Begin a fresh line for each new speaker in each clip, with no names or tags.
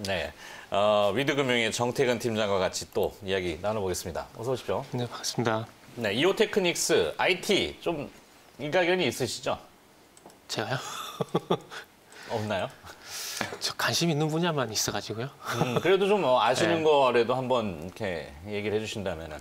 네, 위드금융의 정태근 팀장과 같이 또 이야기 나눠보겠습니다. 어서 오십시오.
네, 반갑습니다.
네, 이오테크닉스 IT 좀 일가견이 있으시죠?
제가요?
없나요?
저 관심 있는 분야만 있어가지고요.
그래도 좀 아시는
네.
거라도 한번 이렇게 얘기를 해주신다면은.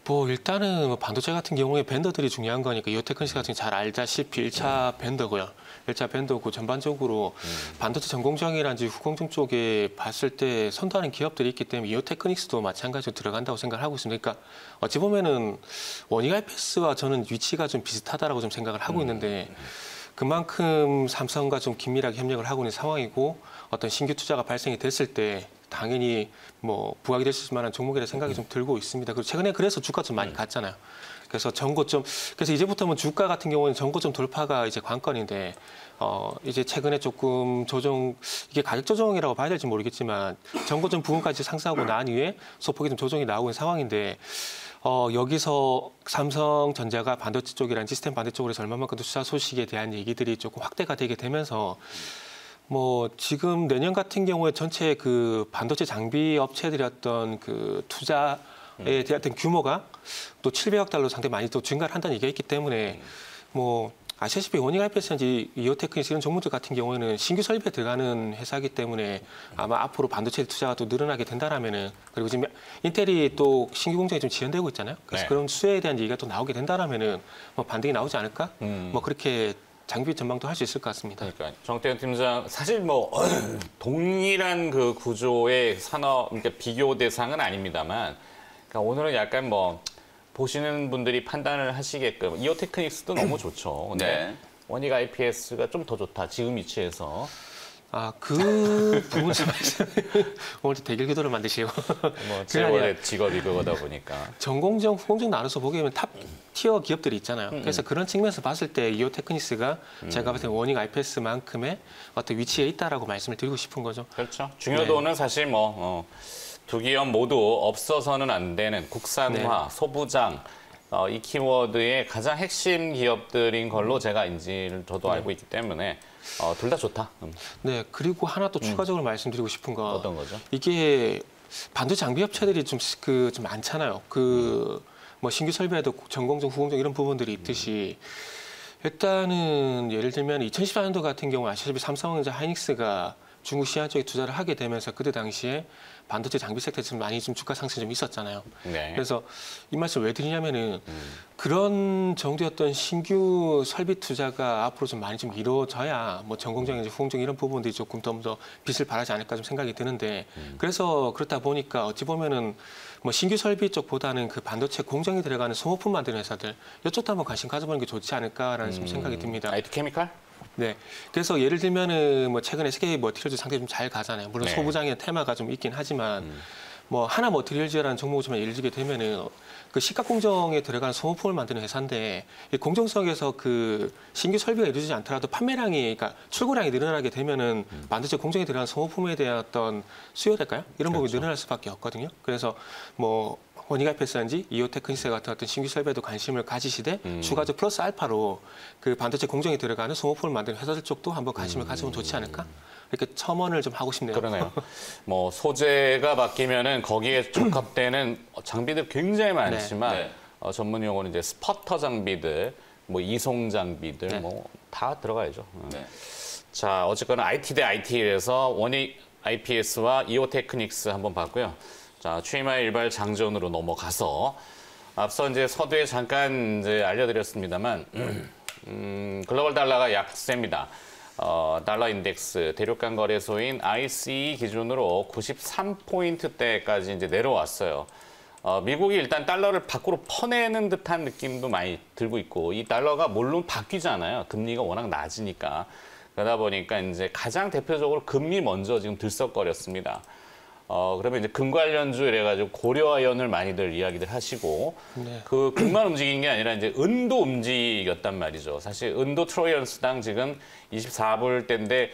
뭐 일단은 뭐 반도체 같은 경우에 벤더들이 중요한 거니까 이오테크닉스 같은 경우 잘 알다시피 1차 벤더고요. 1차 벤더고 전반적으로 반도체 전공정이라든지 후공정 쪽에 봤을 때 선도하는 기업들이 있기 때문에 이오테크닉스도 마찬가지로 들어간다고 생각을 하고 있습니다. 그러니까 어찌 보면은 원익 IPS와 저는 위치가 좀 비슷하다라고 좀 생각을 하고 있는데 그만큼 삼성과 좀 긴밀하게 협력을 하고 있는 상황이고 어떤 신규 투자가 발생이 됐을 때 당연히 뭐 부각이 될 수 있을 만한 종목이라 생각이 좀 들고 있습니다. 그리고 최근에 그래서 주가 좀 많이 갔잖아요. 그래서 전고점, 그래서 이제부터는 주가 같은 경우는 전고점 돌파가 이제 관건인데, 이제 최근에 조금 조정, 이게 가격 조정이라고 봐야 될지 모르겠지만, 전고점 부분까지 상승하고 난 이후에 소폭이 좀 조정이 나오고 있는 상황인데, 여기서 삼성전자가 반도체 쪽이랑 시스템 반도체 쪽으로서 얼마만큼 투자 소식에 대한 얘기들이 조금 확대가 되게 되면서, 뭐 지금 내년 같은 경우에 전체 그 반도체 장비 업체들이 어떤 그 투자에 대한 규모가 또 700억 달러 상당히 많이 또 증가를 한다는 얘기가 있기 때문에 뭐 아시다시피 원익 IPS인지 이오테크닉스 이런 종목들 같은 경우에는 신규 설비에 들어가는 회사이기 때문에 아마 앞으로 반도체 투자가 또 늘어나게 된다라면은 그리고 지금 인텔이 또 신규 공장이 좀 지연되고 있잖아요. 그래서
네.
그런 수혜에 대한 얘기가 또 나오게 된다라면은 뭐 반등이 나오지 않을까? 뭐 그렇게 장비 전망도 할 수 있을 것 같습니다.
그러니까 정태근 팀장 사실 뭐 동일한 그 구조의 산업 그러니까 비교 대상은 아닙니다만 그러니까 오늘은 약간 뭐 보시는 분들이 판단을 하시게끔 이오테크닉스도 너무 좋죠. 근데
네.
원익 IPS가 좀 더 좋다. 지금 위치에서.
아, 그 부분 좀 오늘 대결 구도를 만드시고.
뭐 제 원래 직업이 그거다 보니까.
전공정, 후공정 나눠서 보게 되면 탑 티어 기업들이 있잖아요. 그래서 그런 측면에서 봤을 때 이오테크닉스가 제가 봤을 때 원익 IPS만큼의 어떤 위치에 있다라고 말씀을 드리고 싶은 거죠.
그렇죠. 중요도는 사실 뭐 두 기업 모두 없어서는 안 되는 국산화, 소부장 이 키워드의 가장 핵심 기업들인 걸로 제가 인지를 저도 알고 있기 때문에 둘 다 좋다.
네, 그리고 하나 또 추가적으로 말씀드리고 싶은 거.
어떤 거죠?
이게 반도체 장비 업체들이 좀 많잖아요. 뭐 신규 설비에도 전공정, 후공정 이런 부분들이 있듯이 일단은 예를 들면 2014년도 같은 경우 아시다시피 삼성전자 하이닉스가 중국 시안 쪽에 투자를 하게 되면서 그때 당시에 반도체 장비 섹터에 좀 많이 좀 주가 상승이 좀 있었잖아요.
네.
그래서 이 말씀을 왜 드리냐면은 그런 정도였던 신규 설비 투자가 앞으로 좀 많이 좀 이루어져야 뭐 전공정인지 후공정 이런 부분들이 조금 더 빛을 발하지 않을까 좀 생각이 드는데 그래서 그렇다 보니까 어찌 보면은 뭐 신규 설비 쪽보다는 그 반도체 공정이 들어가는 소모품 만드는 회사들 이쪽도 한번 관심 가져보는 게 좋지 않을까라는 좀 생각이 듭니다.
IT 케미칼?
네. 그래서 예를 들면은 뭐 최근에 SK 머티리얼즈 상당히 좀 잘 가잖아요. 물론
네.
소부장의 테마가 좀 있긴 하지만 뭐 하나 머티리얼즈라는 종목을 예를 들게 되면은 그 시각 공정에 들어가는 소모품을 만드는 회사인데 이 공정성에서 그 신규 설비가 이루어지지 않더라도 판매량이 그러니까 출고량이 늘어나게 되면은 반도체 공정에 들어가는 소모품에 대한 어떤 수요랄까요? 이런 부분이 늘어날 수밖에 없거든요. 그래서 뭐 원익 IPS인지 이오테크닉스 같은 어떤 신규 설비에도 관심을 가지시되 추가적 플러스 알파로 그 반도체 공정에 들어가는 소모품을 만드는 회사들 쪽도 한번 관심을 가지면 좋지 않을까? 이렇게 첨언을 좀 하고 싶네요.
그러네요. 뭐 소재가 바뀌면은 거기에 적합되는 장비들 굉장히 많지만
네.
전문 용어는 이제 스퍼터 장비들, 뭐 이송 장비들
네.
뭐 다 들어가야죠.
네.
자, 어쨌거나 IT 대 IT에서 원익 IPS와 이오테크닉스 한번 봤고요. 자, 취임할 일발 장전으로 넘어가서 앞서 이제 서두에 잠깐 이제 알려드렸습니다만 글로벌 달러가 약세입니다. 달러 인덱스 대륙간 거래소인 ICE 기준으로 93포인트대까지 이제 내려왔어요. 미국이 일단 달러를 밖으로 퍼내는 듯한 느낌도 많이 들고 있고 이 달러가 물론 바뀌잖아요. 금리가 워낙 낮으니까. 그러다 보니까 이제 가장 대표적으로 금리 먼저 지금 들썩거렸습니다. 그러면 이제 금 관련주 이래가지고 고려아연을 많이들 이야기들 하시고
네.
그 금만 움직인 게 아니라 이제 은도 움직였단 말이죠. 사실 은도 트로이언스당 지금 24불대인데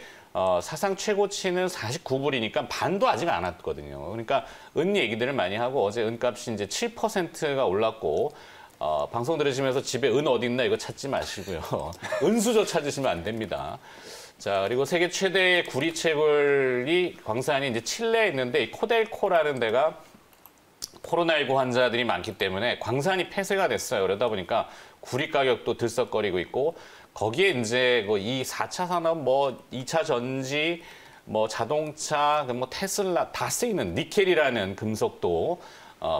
사상 최고치는 49불이니까 반도 아직 안 왔거든요. 그러니까 은 얘기들을 많이 하고 어제 은값이 이제 7%가 올랐고 방송 들으시면서 집에 은 어디 있나 이거 찾지 마시고요. 은수저 찾으시면 안 됩니다. 자, 그리고 세계 최대의 구리채굴이 광산이 이제 칠레에 있는데 이 코델코라는 데가 코로나19 환자들이 많기 때문에 광산이 폐쇄가 됐어요. 그러다 보니까 구리 가격도 들썩거리고 있고 거기에 이제 이 4차 산업, 뭐 2차 전지, 뭐 자동차, 뭐 테슬라 다 쓰이는 니켈이라는 금속도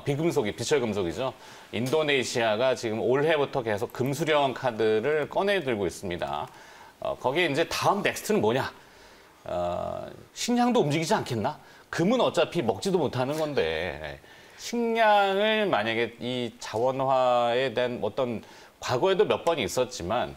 비금속이 비철금속이죠. 인도네시아가 지금 올해부터 계속 금수령 카드를 꺼내 들고 있습니다. 거기에 이제 다음 넥스트는 뭐냐? 식량도 움직이지 않겠나? 금은 어차피 먹지도 못하는 건데 식량을 만약에 이 자원화에 대한 어떤 과거에도 몇 번 있었지만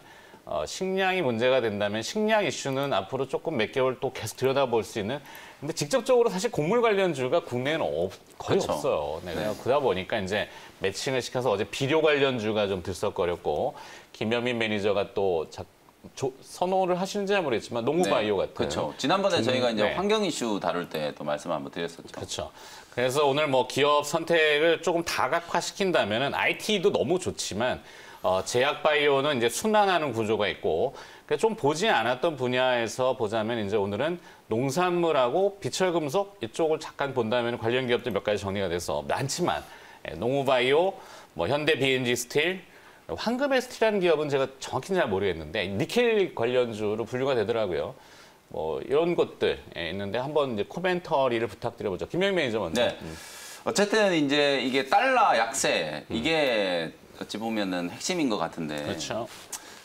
식량이 문제가 된다면 식량 이슈는 앞으로 조금 몇 개월 또 계속 들여다볼 수 있는. 근데 직접적으로 사실 곡물 관련주가 국내에는 거의
그렇죠.
없어요. 네,
네.
그러다 보니까 이제 매칭을 시켜서 어제 비료 관련주가 좀 들썩거렸고 김현민 매니저가 또 선호를 하시는지 모르겠지만 농구바이오 같은.
그렇죠. 지난번에 저희가 이제
네.
환경 이슈 다룰 때 또 말씀 한번 드렸었죠.
그렇죠. 그래서 오늘 뭐 기업 선택을 조금 다각화시킨다면은 IT도 너무 좋지만 제약바이오는 이제 순환하는 구조가 있고 좀 보지 않았던 분야에서 보자면 이제 오늘은 농산물하고 비철금속 이쪽을 잠깐 본다면 관련 기업들 몇 가지 정리가 돼서 많지만 농우바이오, 뭐 현대 BNG 스틸, 황금ST라는 기업은 제가 정확히는 잘 모르겠는데 니켈 관련주로 분류가 되더라고요. 뭐 이런 것들 있는데 한번 이제 코멘터리를 부탁드려보죠. 김영 매니저 먼저.
네. 어쨌든 이제 이게 달러 약세 이게 어찌 보면은 핵심인 것 같은데.
그렇죠.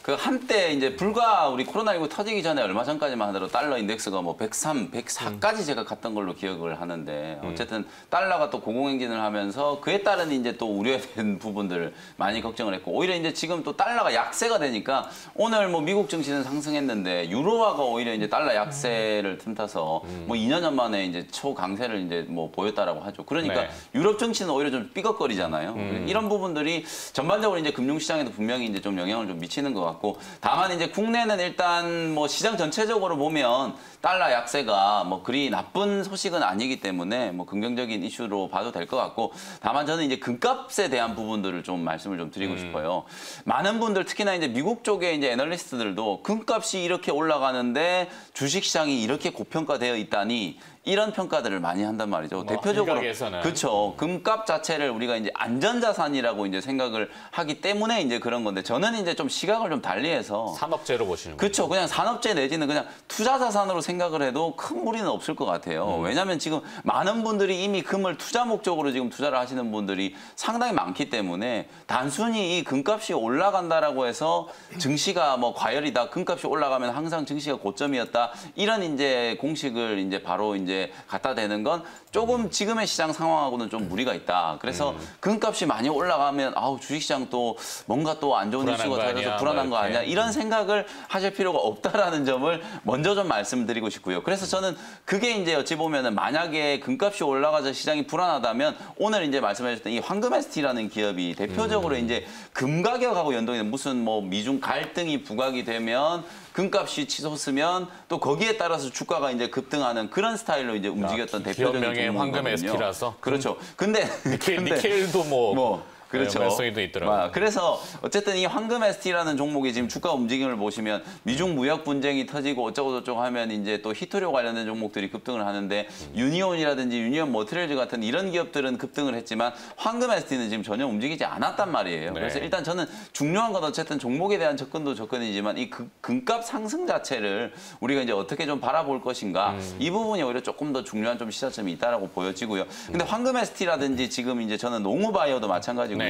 그 한때 이제 불과 우리 코로나19 터지기 전에 얼마 전까지만 하더라도 달러 인덱스가 뭐 103, 104까지 제가 갔던 걸로 기억을 하는데 어쨌든 달러가 또 고공행진을 하면서 그에 따른 이제 또 우려된 부분들 많이 걱정을 했고 오히려 이제 지금 또 달러가 약세가 되니까 오늘 뭐 미국 증시는 상승했는데 유로화가 오히려 이제 달러 약세를 틈타서 뭐 2년 전 만에 이제 초강세를 이제 뭐 보였다라고 하죠. 그러니까
네.
유럽 증시는 오히려 좀 삐걱거리잖아요. 이런 부분들이 전반적으로 이제 금융시장에도 분명히 이제 좀 영향을 좀 미치는 것 같고 다만 이제 국내는 일단 뭐 시장 전체적으로 보면 달러 약세가 뭐 그리 나쁜 소식은 아니기 때문에 뭐 긍정적인 이슈로 봐도 될 것 같고 다만 저는 이제 금값에 대한 부분들을 좀 말씀을 좀 드리고 싶어요. 많은 분들 특히나 이제 미국 쪽에 이제 애널리스트들도 금값이 이렇게 올라가는데 주식시장이 이렇게 고평가되어 있다니 이런 평가들을 많이 한단 말이죠.
뭐
대표적으로
일각에서는.
그렇죠. 금값 자체를 우리가 이제 안전자산이라고 이제 생각을 하기 때문에 이제 그런 건데 저는 이제 좀 시각을 좀 달리해서
산업재로 보시는 거죠.
그렇죠. 그냥 산업재 내지는 그냥 투자자산으로 생각을 해도 큰 무리는 없을 것 같아요. 왜냐하면 지금 많은 분들이 이미 금을 투자 목적으로 지금 투자를 하시는 분들이 상당히 많기 때문에 단순히 이 금값이 올라간다라고 해서 증시가 뭐 과열이다. 금값이 올라가면 항상 증시가 고점이었다. 이런 이제 공식을 이제 바로 이제 갖다 대는 건 조금 지금의 시장 상황하고는 좀 무리가 있다. 그래서 금값이 많이 올라가면 아우 주식시장 또 뭔가 또 안 좋은
불안한
이슈가
거
터져서
아니야,
불안한 거
뭐
아니야.
이렇게.
이런 생각을 하실 필요가 없다라는 점을 먼저 좀 말씀드리고 싶고요. 그래서 저는 그게 이제 어찌 보면은 만약에 금값이 올라가서 시장이 불안하다면 오늘 이제 말씀하셨던 이 황금ST라는 기업이 대표적으로 이제 금 가격하고 연동이 된 무슨 뭐 미중 갈등이 부각이 되면 금값이 치솟으면 또 거기에 따라서 주가가 이제 급등하는 그런 스타일로 이제 움직였던 대표적인
기업명의
종목이거든요.
황금ST라서
그렇죠. 근데
니켈도 뭐
그렇죠.
연관성이 있더라고요.
그래서 어쨌든 이 황금ST라는 종목이 지금 주가 움직임을 보시면 미중 무역 분쟁이 터지고 어쩌고 저쩌고 하면 이제 또 히토류 관련된 종목들이 급등을 하는데 유니온이라든지 유니온 머티리얼즈 같은 이런 기업들은 급등을 했지만 황금ST는 지금 전혀 움직이지 않았단 말이에요.
네.
그래서 일단 저는 중요한 건 어쨌든 종목에 대한 접근도 접근이지만 이 금값 상승 자체를 우리가 이제 어떻게 좀 바라볼 것인가 이 부분이 오히려 조금 더 중요한 좀 시사점이 있다라고 보여지고요. 근데 황금ST라든지 지금 이제 저는 농우바이오도 마찬가지고요.
네.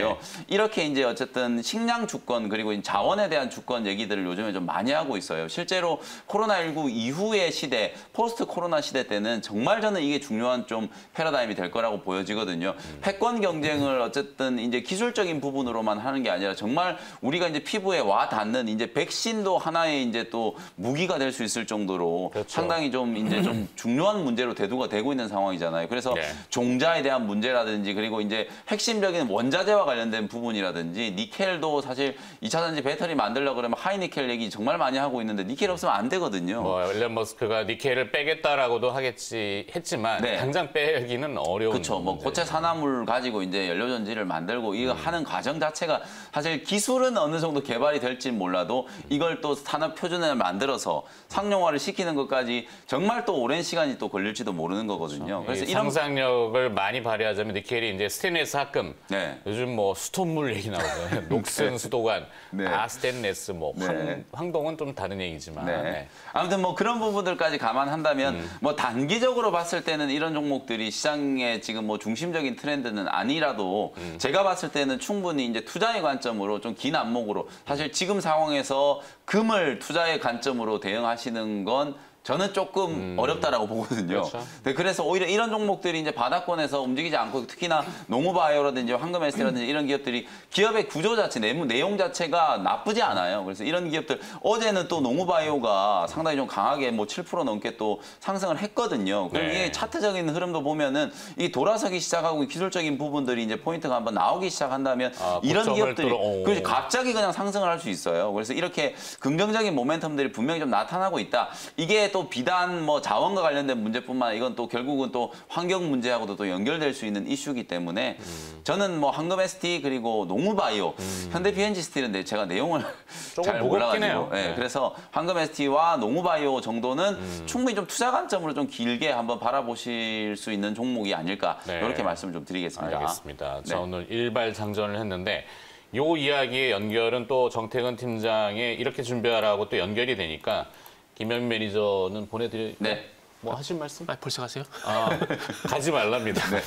이렇게 이제 어쨌든 식량 주권 그리고 자원에 대한 주권 얘기들을 요즘에 좀 많이 하고 있어요. 실제로 코로나19 이후의 시대, 포스트 코로나 시대 때는 정말 저는 이게 중요한 좀 패러다임이 될 거라고 보여지거든요. 패권 경쟁을 어쨌든 이제 기술적인 부분으로만 하는 게 아니라 정말 우리가 이제 피부에 와 닿는 이제 백신도 하나의 이제 또 무기가 될 수 있을 정도로
그렇죠.
상당히 좀 이제 좀 중요한 문제로 대두가 되고 있는 상황이잖아요. 그래서
네.
종자에 대한 문제라든지 그리고 이제 핵심적인 원자재 소재와 관련된 부분이라든지 니켈도 사실 2차 전지 배터리 만들려고 그러면 하이니켈 얘기 정말 많이 하고 있는데 니켈 없으면 안 되거든요.
뭐 일론 머스크가 니켈을 빼겠다라고도 했지만
네.
당장 빼기는 어려운.
그렇죠. 뭐 고체 산화물 가지고 이제 연료 전지를 만들고 이거 하는 과정 자체가 사실 기술은 어느 정도 개발이 될지는 몰라도 이걸 또 산업 표준을 만들어서 상용화를 시키는 것까지 정말 또 오랜 시간이 또 걸릴지도 모르는 거거든요. 그래서 이런
상상력을 많이 발휘하자면 니켈이 이제 스테인리스 합금,
네.
요즘 뭐 수돗물 얘기 나오잖아요. 녹슨 수도관,
네.
다 스테인리스, 뭐
네.
황동은 좀 다른 얘기지만.
네.
네.
아무튼 뭐 그런 부분들까지 감안한다면 뭐 단기적으로 봤을 때는 이런 종목들이 시장의 지금 뭐 중심적인 트렌드는 아니라도 제가 봤을 때는 충분히 이제 투자의 관점으로 좀 긴 안목으로 사실 지금 상황에서 금을 투자의 관점으로 대응하시는 건 저는 조금 어렵다라고 보거든요.
그렇죠.
네, 그래서 오히려 이런 종목들이 이제 바닥권에서 움직이지 않고 특히나 농후바이오라든지 황금에스테라든지 이런 기업들이 기업의 구조 자체, 내용 자체가 나쁘지 않아요. 그래서 이런 기업들 어제는 또 농후바이오가 상당히 좀 강하게 뭐 7% 넘게 또 상승을 했거든요. 그럼
네.
이게 차트적인 흐름도 보면은 이 돌아서기 시작하고 기술적인 부분들이 이제 포인트가 한번 나오기 시작한다면 이런
고점을
기업들이
뚫어,
그렇지, 갑자기 그냥 상승을 할 수 있어요. 그래서 이렇게 긍정적인 모멘텀들이 분명히 좀 나타나고 있다. 이게 또 비단 뭐 자원과 관련된 문제뿐만 아니라 이건 또 결국은 또 환경 문제하고도 또 연결될 수 있는 이슈이기 때문에 저는 뭐 황금 ST 그리고 농후바이오, 현대 PNG 스틸인데 제가 내용을
조금
잘
무겁긴
몰라가지고
해요.
네,
네.
그래서 황금 ST와 농후바이오 정도는 충분히 좀 투자 관점으로 좀 길게 한번 바라보실 수 있는 종목이 아닐까
네.
이렇게 말씀을 좀 드리겠습니다.
알겠습니다.
네.
자, 오늘 일발 장전을 했는데 요 이야기의 연결은 또 정태근 팀장의 이렇게 준비하라고 또 연결이 되니까 김현 매니저는 보내드릴
네.
뭐 하실 말씀?
아, 벌써 가세요?
가지 말랍니다. 네.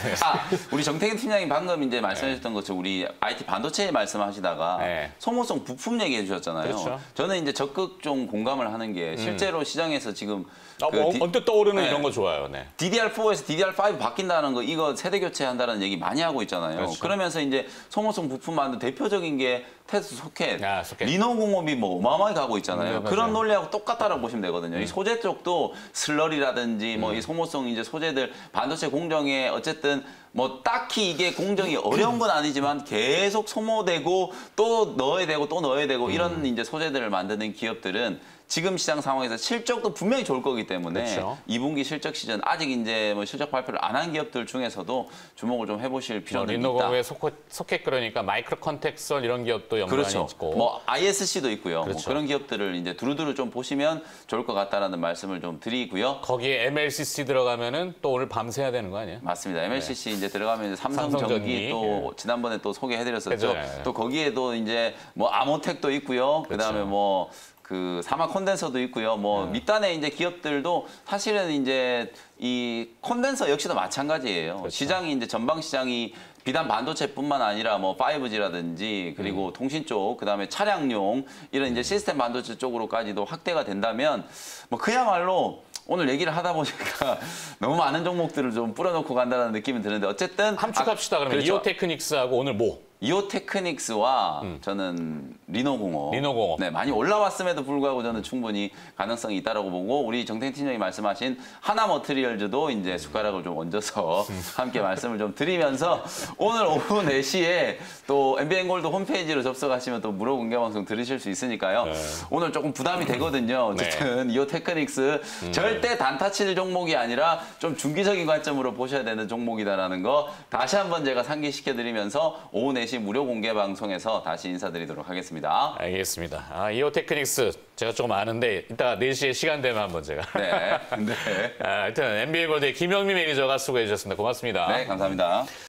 우리 정태근 팀장님 방금 이제 말씀하셨던 것처럼 우리 IT 반도체 말씀하시다가
네.
소모성 부품 얘기해 주셨잖아요.
그렇죠.
저는 이제 적극 좀 공감을 하는 게 실제로 시장에서 지금
뭐 언뜻 떠오르는
네.
이런 거 좋아요. 네.
DDR4에서 DDR5 바뀐다는 거 이거 세대 교체한다는 얘기 많이 하고 있잖아요.
그렇죠.
그러면서 이제 소모성 부품 만든 대표적인 게 테스트 소켓,
소켓.
리노공업이 뭐 어마어마하게 가고 있잖아요.
네,
그런
맞아요.
논리하고 똑같다라고 보시면 되거든요. 이 소재 쪽도 슬러리라든지 뭐 이 소모성 이제 소재들 반도체 공정에 어쨌든 뭐 딱히 이게 공정이 어려운 건 아니지만 계속 소모되고 또 넣어야 되고 또 넣어야 되고 이런 이제 소재들을 만드는 기업들은 지금 시장 상황에서 실적도 분명히 좋을 거기 때문에
그렇죠.
2분기 실적 시즌 아직 이제 뭐 실적 발표를 안 한 기업들 중에서도 주목을 좀 해보실 필요는 있다.
리노공의 소켓 그러니까 마이크로 컨텍스얼 이런 기업도 연관이
그렇죠.
있고.
뭐 ISC도 있고요.
그렇죠.
뭐 그런 기업들을 이제 두루두루 좀 보시면 좋을 것 같다라는 말씀을 좀 드리고요.
거기에 MLCC 들어가면은 또 오늘 밤새야 되는 거 아니에요?
맞습니다. MLCC 이제 들어가면 이제
삼성전기.
삼성전기 또 지난번에 또 소개해드렸었죠.
그죠.
또 거기에도 이제 뭐 아모텍도 있고요. 그다음에 뭐 그 사마 콘덴서도 있고요. 뭐 밑단에 이제 기업들도 사실은 이제 이 콘덴서 역시도 마찬가지예요.
그렇죠.
시장이 이제 전방 시장이 비단 반도체뿐만 아니라 뭐 5G라든지 그리고 통신 쪽, 그다음에 차량용 이런 이제 시스템 반도체 쪽으로까지도 확대가 된다면 뭐 그야말로 오늘 얘기를 하다 보니까 너무 많은 종목들을 좀 뿌려놓고 간다는 느낌이 드는데 어쨌든
함축합시다. 그러면
그렇죠.
이오테크닉스하고 오늘 뭐?
이오테크닉스와 저는 리노공업.
리노공업.
네, 많이 올라왔음에도 불구하고 저는 충분히 가능성이 있다라고 보고 우리 정태인 팀장이 말씀하신 하나머트리얼즈도 이제 숟가락을 좀 얹어서 함께 말씀을 좀 드리면서 오늘 오후 4시에 또 MBN골드 홈페이지로 접속하시면 또 무료 공개 방송 들으실 수 있으니까요.
네.
오늘 조금 부담이 되거든요. 어쨌든 이오테크닉스 절대 단타 칠 종목이 아니라 좀 중기적인 관점으로 보셔야 되는 종목이다라는 거 다시 한번 제가 상기시켜 드리면서 오후 4시 무료 공개 방송에서 다시 인사드리도록 하겠습니다.
알겠습니다. 이오테크닉스 제가 조금 아는데 이따 4시에 시간 되면 한번 제가.
네. 네.
하여튼 NBA 골드의 김영미 매니저가 수고해 주셨습니다. 고맙습니다.
네, 감사합니다.